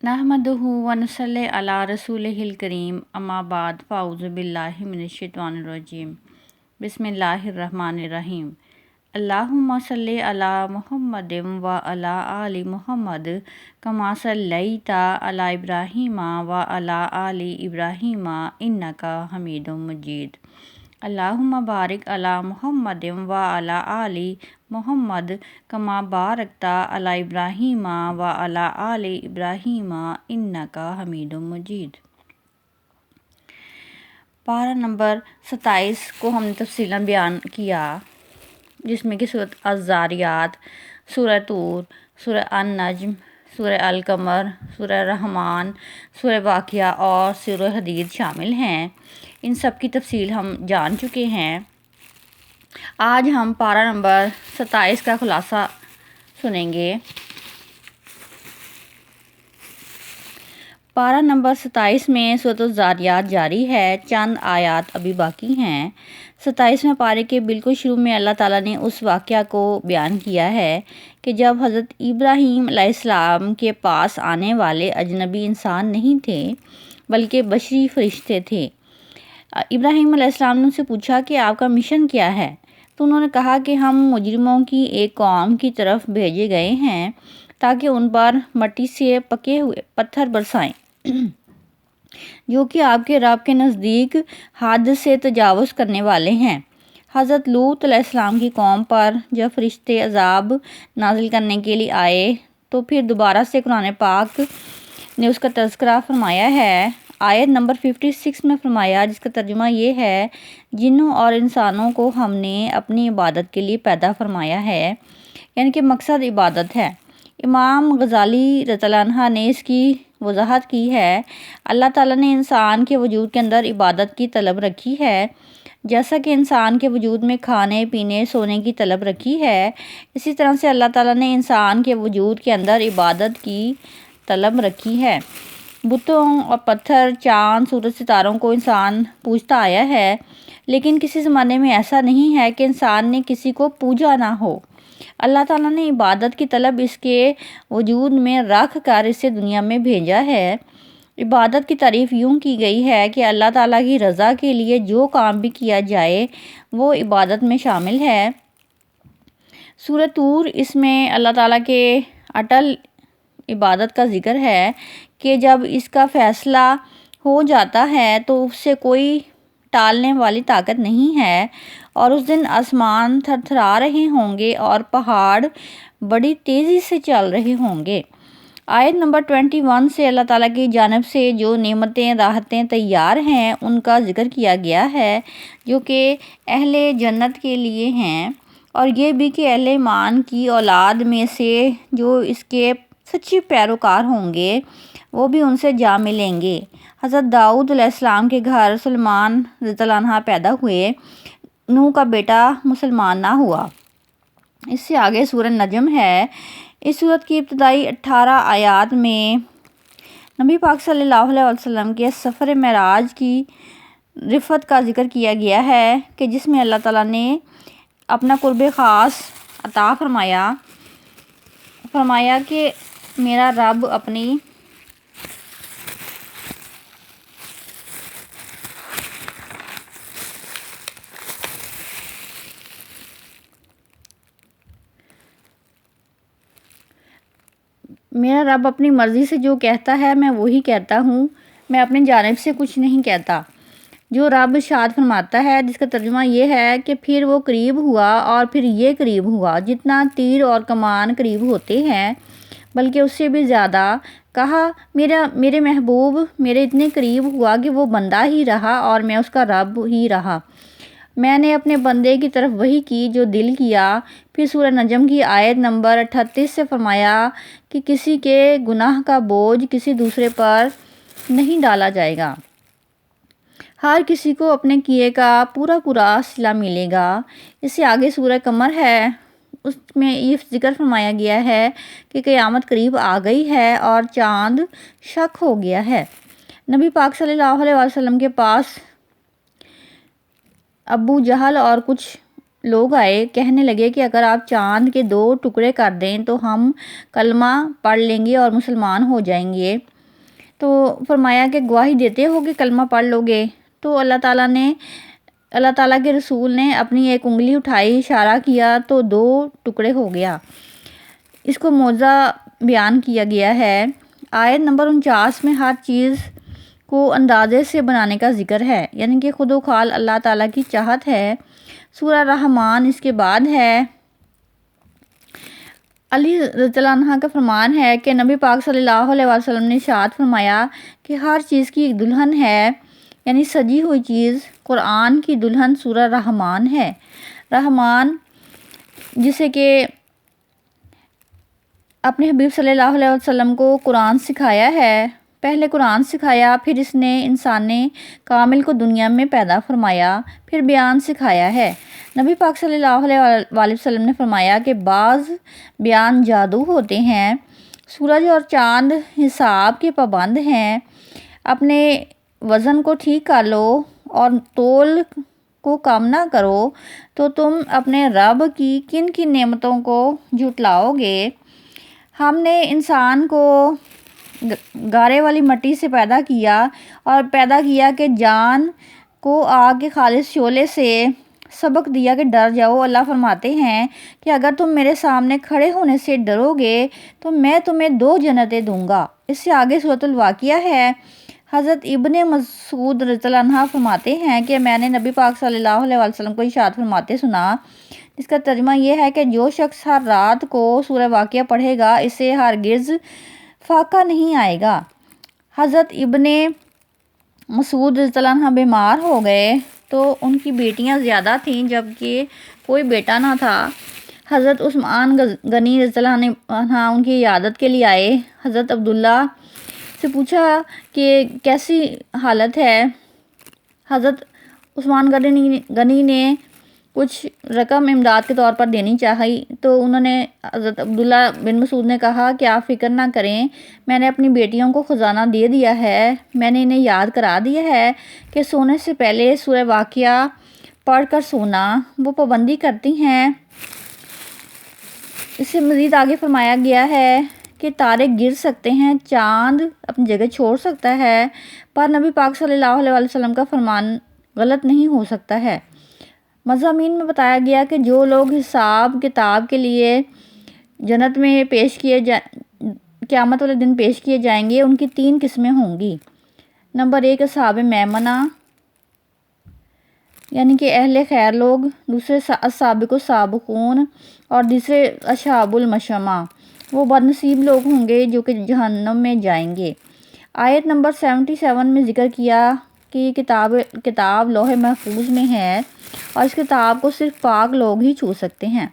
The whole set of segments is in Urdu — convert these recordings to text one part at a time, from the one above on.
نحمدہ ونصلی علی رسولہ الکریم اما بعد فاعوذ باللہ من الشیطان الرجیم بسم اللہ الرحمن الرحیم اللہم صلی علی محمد و علی آل محمد کما صلیت علی ابراہیم و علی آل ابراہیم انک حمید مجید اللہم بارک علی محمد و علی آل محمد کما بارکت علی ابراہیم و علی آل ابراہیم انک حمید مجید۔ پارہ نمبر 27 کو ہم نے تفصیلاً بیان کیا، جس میں کہ سورۃ الذاریات، سورہ طور، سورہ النجم، سورہ القمر، سورہ رحمان، سورہ واقعہ اور سورہ حدید شامل ہیں۔ ان سب کی تفصیل ہم جان چکے ہیں۔ آج ہم پارہ نمبر 27 کا خلاصہ سنیں گے۔ پارہ نمبر 27 میں سورۃ الذاریات جاری ہے، چند آیات ابھی باقی ہیں۔ 27ویں پارے کے بالکل شروع میں اللہ تعالیٰ نے اس واقعہ کو بیان کیا ہے کہ جب حضرت ابراہیم علیہ السلام کے پاس آنے والے اجنبی انسان نہیں تھے بلکہ بشری فرشتے تھے۔ ابراہیم علیہ السلام نے ان سے پوچھا کہ آپ کا مشن کیا ہے؟ تو انہوں نے کہا کہ ہم مجرموں کی ایک قوم کی طرف بھیجے گئے ہیں تاکہ ان پر مٹی سے پکے ہوئے پتھر برسائیں جو کہ آپ کے رب کے نزدیک حد سے تجاوز کرنے والے ہیں۔ حضرت لوط علیہ السلام کی قوم پر جب فرشتے عذاب نازل کرنے کے لیے آئے تو پھر دوبارہ سے قرآن پاک نے اس کا تذکرہ فرمایا ہے۔ آیت نمبر 56 میں فرمایا، جس کا ترجمہ یہ ہے، جنوں اور انسانوں کو ہم نے اپنی عبادت کے لیے پیدا فرمایا ہے، یعنی کہ مقصد عبادت ہے۔ امام غزالی رضی اللہ عنہ نے اس کی وضاحت کی ہے، اللہ تعالیٰ نے انسان کے وجود کے اندر عبادت کی طلب رکھی ہے، جیسا کہ انسان کے وجود میں کھانے پینے سونے کی طلب رکھی ہے، اسی طرح سے اللہ تعالیٰ نے انسان کے وجود کے اندر عبادت کی طلب رکھی ہے۔ بتوں اور پتھر، چاند، سورج، ستاروں کو انسان پوجتا آیا ہے، لیکن کسی زمانے میں ایسا نہیں ہے کہ انسان نے کسی کو پوجا نہ ہو۔ اللہ تعالیٰ نے عبادت کی طلب اس کے وجود میں رکھ کر اسے دنیا میں بھیجا ہے۔ عبادت کی تعریف یوں کی گئی ہے کہ اللہ تعالیٰ کی رضا کے لیے جو کام بھی کیا جائے وہ عبادت میں شامل ہے۔ سورہ طور، اس میں اللہ تعالیٰ کے اٹل عبادت کا ذکر ہے کہ جب اس کا فیصلہ ہو جاتا ہے تو اس سے کوئی ٹالنے والی طاقت نہیں ہے، اور اس دن آسمان تھر تھرا رہے ہوں گے اور پہاڑ بڑی تیزی سے چل رہے ہوں گے۔ آیت نمبر 21 سے اللہ تعالیٰ کی جانب سے جو نعمتیں راحتیں تیار ہیں ان کا ذکر کیا گیا ہے، جو کہ اہل جنت کے لیے ہیں، اور یہ بھی کہ اہل ایمان کی اولاد میں سے جو اس کے سچے پیروکار ہوں گے وہ بھی ان سے جا ملیں گے۔ حضرت داؤد علیہ السلام کے گھر سلیمان رضی اللہ عنہ پیدا ہوئے، نوح کا بیٹا مسلمان نہ ہوا۔ اس سے آگے سورہ نجم ہے۔ اس سورت کی ابتدائی 18 آیات میں نبی پاک صلی اللہ علیہ وسلم کے سفر معراج کی رفعت کا ذکر کیا گیا ہے کہ جس میں اللہ تعالیٰ نے اپنا قرب خاص عطا فرمایا کہ میرا رب اپنی مرضی سے جو کہتا ہے میں وہی کہتا ہوں، میں اپنی جانب سے کچھ نہیں کہتا۔ جو رب ارشاد فرماتا ہے، جس کا ترجمہ یہ ہے کہ پھر وہ قریب ہوا اور پھر یہ قریب ہوا جتنا تیر اور کمان قریب ہوتے ہیں، بلکہ اس سے بھی زیادہ۔ کہا میرے محبوب میرے اتنے قریب ہوا کہ وہ بندہ ہی رہا اور میں اس کا رب ہی رہا۔ میں نے اپنے بندے کی طرف وحی کی جو دل کیا۔ پھر سورہ نجم کی آیت نمبر 38 سے فرمایا کہ کسی کے گناہ کا بوجھ کسی دوسرے پر نہیں ڈالا جائے گا، ہر کسی کو اپنے کیے کا پورا صلہ ملے گا۔ اس سے آگے سورہ قمر ہے، اس میں یہ ذکر فرمایا گیا ہے کہ قیامت قریب آ گئی ہے اور چاند شق ہو گیا ہے۔ نبی پاک صلی اللہ علیہ وسلم کے پاس ابو جہل اور کچھ لوگ آئے، کہنے لگے کہ اگر آپ چاند کے 2 ٹکڑے کر دیں تو ہم کلمہ پڑھ لیں گے اور مسلمان ہو جائیں گے۔ تو فرمایا کہ گواہی دیتے ہو کہ کلمہ پڑھ لو گے؟ تو اللہ تعالیٰ کے رسول نے اپنی ایک انگلی اٹھائی، اشارہ کیا تو 2 ٹکڑے ہو گیا۔ اس کو معجزہ بیان کیا گیا ہے۔ آیت نمبر 49 میں ہر چیز کو اندازے سے بنانے کا ذکر ہے، یعنی کہ خود و خال اللہ تعالیٰ کی چاہت ہے۔ سورہ رحمان اس کے بعد ہے۔ علی رضی اللہ عنہ کا فرمان ہے کہ نبی پاک صلی اللہ علیہ وسلم نے ارشاد فرمایا کہ ہر چیز کی ایک دلہن ہے، یعنی سجی ہوئی چیز قرآن کی دلہن سورہ رحمان ہے۔ رحمان جسے کہ اپنے حبیب صلی اللہ علیہ وسلم کو قرآن سکھایا ہے، پہلے قرآن سکھایا، پھر اس نے انسان کامل کو دنیا میں پیدا فرمایا، پھر بیان سکھایا ہے۔ نبی پاک صلی اللہ علیہ وآلہ وسلم نے فرمایا کہ بعض بیان جادو ہوتے ہیں، سورج اور چاند حساب کے پابند ہیں، اپنے وزن کو ٹھیک کر لو اور تول کو کم نہ کرو تو تم اپنے رب کی کن کن نعمتوں کو جھٹلاؤ گے۔ ہم نے انسان کو گارے والی مٹی سے پیدا کیا اور پیدا کیا کہ جان کو آگ کے خالص شعلے سے سبق دیا کہ ڈر جاؤ۔ اللہ فرماتے ہیں کہ اگر تم میرے سامنے کھڑے ہونے سے ڈرو گے تو میں تمہیں 2 جنتیں دوں گا۔ اس سے آگے سورۃ الواقعہ ہے۔ حضرت ابن مسعود رضی اللہ عنہ فرماتے ہیں کہ میں نے نبی پاک صلی اللہ علیہ وسلم کو ارشاد فرماتے سنا، جس کا ترجمہ یہ ہے کہ جو شخص ہر رات کو سورہ واقعہ پڑھے گا اسے ہرگز فاقہ نہیں آئے گا۔ حضرت ابن مسعود رضی اللہ عنہ بیمار ہو گئے تو ان کی بیٹیاں زیادہ تھیں جبکہ کوئی بیٹا نہ تھا۔ حضرت عثمان غنی رضی اللہ عنہ ان کی عیادت کے لیے آئے۔ حضرت عبداللہ سے پوچھا کہ کیسی حالت ہے۔ حضرت عثمان غنی نے کچھ رقم امداد کے طور پر دینی چاہی تو انہوں نے حضرت عبداللہ بن مسعود نے کہا کہ آپ فکر نہ کریں، میں نے اپنی بیٹیوں کو خزانہ دے دیا ہے، میں نے انہیں یاد کرا دیا ہے کہ سونے سے پہلے سورہ واقعہ پڑھ کر سونا، وہ پابندی کرتی ہیں۔ اس سے مزید آگے فرمایا گیا ہے کہ تارے گر سکتے ہیں، چاند اپنی جگہ چھوڑ سکتا ہے، پر نبی پاک صلی اللہ علیہ وسلم کا فرمان غلط نہیں ہو سکتا ہے۔ مضامین میں بتایا گیا کہ جو لوگ حساب کتاب کے لیے جنت میں قیامت والے دن پیش کیے جائیں گے، ان کی 3 قسمیں ہوں گی۔ نمبر 1 اصحاب میمنہ، یعنی کہ اہل خیر لوگ، دوسرے السابق السابقون اور تیسرے اصحاب المشأمہ، وہ بدنصیب لوگ ہوں گے جو کہ جہنم میں جائیں گے۔ آیت نمبر 77 میں ذکر کیا کہ یہ کتاب لوح محفوظ میں ہے اور اس کتاب کو صرف پاک لوگ ہی چھو سکتے ہیں۔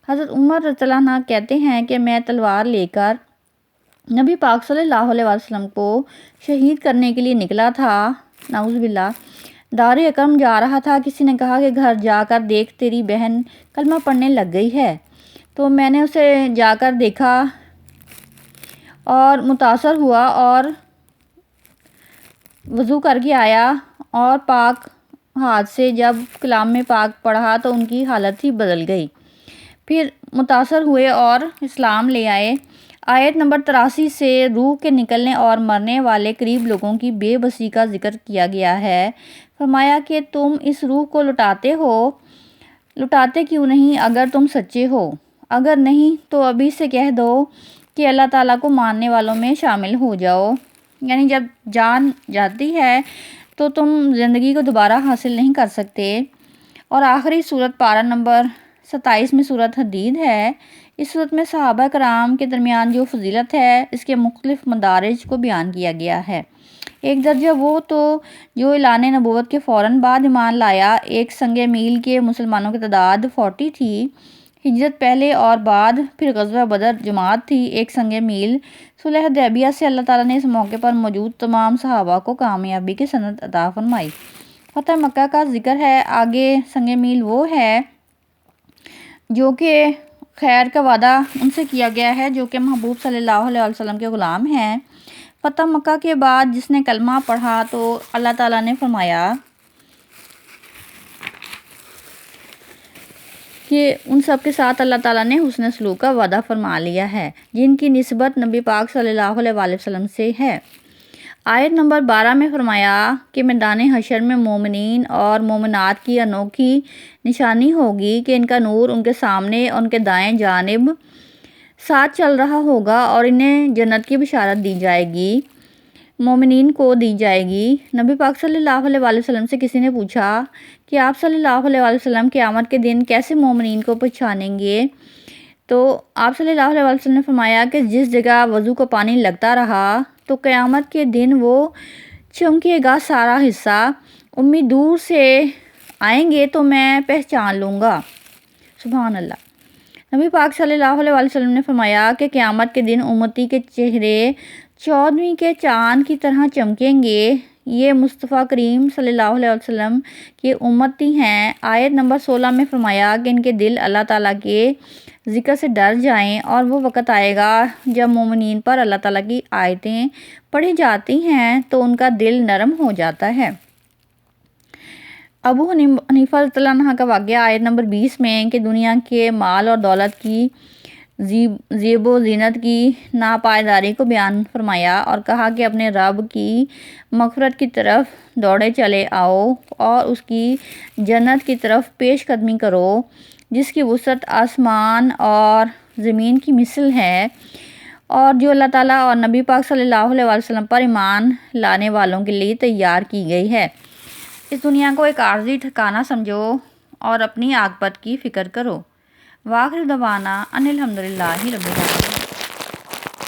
حضرت عمر رضی اللہ عنہ کہتے ہیں کہ میں تلوار لے کر نبی پاک صلی اللہ علیہ وسلم کو شہید کرنے کے لیے نکلا تھا، نعوذ باللہ۔ دار اکرم جا رہا تھا، کسی نے کہا کہ گھر جا کر دیکھ تیری بہن کلمہ پڑھنے لگ گئی ہے، تو میں نے اسے جا کر دیکھا اور متاثر ہوا اور وضو کر کے آیا اور پاک ہاتھ سے جب کلام پاک پڑھا تو ان کی حالت ہی بدل گئی، پھر متاثر ہوئے اور اسلام لے آئے۔ آیت نمبر 83 سے روح کے نکلنے اور مرنے والے قریب لوگوں کی بے بسی کا ذکر کیا گیا ہے۔ فرمایا کہ تم اس روح کو لٹاتے کیوں نہیں اگر تم سچے ہو؟ اگر نہیں تو ابھی سے کہہ دو کہ اللہ تعالیٰ کو ماننے والوں میں شامل ہو جاؤ، یعنی جب جان جاتی ہے تو تم زندگی کو دوبارہ حاصل نہیں کر سکتے۔ اور آخری صورت پارہ نمبر 27 میں صورت حدید ہے۔ اس صورت میں صحابہ کرام کے درمیان جو فضیلت ہے اس کے مختلف مدارج کو بیان کیا گیا ہے۔ ایک درجہ وہ تو جو اعلان نبوت کے فوراً بعد ایمان لایا، ایک سنگ میل کے مسلمانوں کی تعداد 40 تھی، ہجرت پہلے اور بعد، پھر غزوہ بدر جماعت تھی 1 سنگ میل۔ صلح حدیبیہ سے اللہ تعالیٰ نے اس موقع پر موجود تمام صحابہ کو کامیابی کی سند عطا فرمائی۔ فتح مکہ کا ذکر ہے۔ آگے سنگ میل وہ ہے جو کہ خیر کا وعدہ ان سے کیا گیا ہے جو کہ محبوب صلی اللہ علیہ وسلم کے غلام ہیں۔ فتح مکہ کے بعد جس نے کلمہ پڑھا تو اللہ تعالیٰ نے فرمایا کہ ان سب کے ساتھ اللہ تعالیٰ نے حسن سلوک کا وعدہ فرما لیا ہے جن کی نسبت نبی پاک صلی اللہ علیہ وسلم سے ہے۔ آیت نمبر 12 میں فرمایا کہ میدان حشر میں مومنین اور مومنات کی انوکھی نشانی ہوگی کہ ان کا نور ان کے سامنے اور ان کے دائیں جانب ساتھ چل رہا ہوگا اور انہیں جنت کی بشارت دی جائے گی، مومنین کو دی جائے گی۔ نبی پاک صلی اللہ علیہ وآلہ وسلم سے کسی نے پوچھا کہ آپ صلی اللہ علیہ وآلہ وسلم قیامت کے دن کیسے مومنین کو پہچانیں گے؟ تو آپ صلی اللہ علیہ وآلہ وسلم نے فرمایا کہ جس جگہ وضو کا پانی لگتا رہا تو قیامت کے دن وہ چمکے گا سارا حصہ، امید دور سے آئیں گے تو میں پہچان لوں گا۔ سبحان اللہ۔ نبی پاک صلی اللہ علیہ وآلہ وسلم نے فرمایا کہ قیامت کے دن امتی کے چہرے 14ویں کے چاند کی طرح چمکیں گے۔ یہ مصطفیٰ کریم صلی اللہ علیہ وسلم کی امتی ہیں۔ آیت نمبر 16 میں فرمایا کہ ان کے دل اللہ تعالیٰ کے ذکر سے ڈر جائیں، اور وہ وقت آئے گا جب مومنین پر اللہ تعالیٰ کی آیتیں پڑھی جاتی ہیں تو ان کا دل نرم ہو جاتا ہے۔ ابو حنیفہ رضی اللہ عنہ کا واقعہ آیت نمبر 20 میں کہ دنیا کے مال اور دولت کی زیب و زینت کی ناپائیداری کو بیان فرمایا اور کہا کہ اپنے رب کی مغفرت کی طرف دوڑے چلے آؤ اور اس کی جنت کی طرف پیش قدمی کرو جس کی وسعت آسمان اور زمین کی مثل ہے، اور جو اللہ تعالیٰ اور نبی پاک صلی اللہ علیہ وسلم پر ایمان لانے والوں کے لیے تیار کی گئی ہے۔ اس دنیا کو ایک عارضی ٹھکانہ سمجھو اور اپنی عاقبت کی فکر کرو۔ وآخر دعوانا ان الحمدللہ رب العالمین۔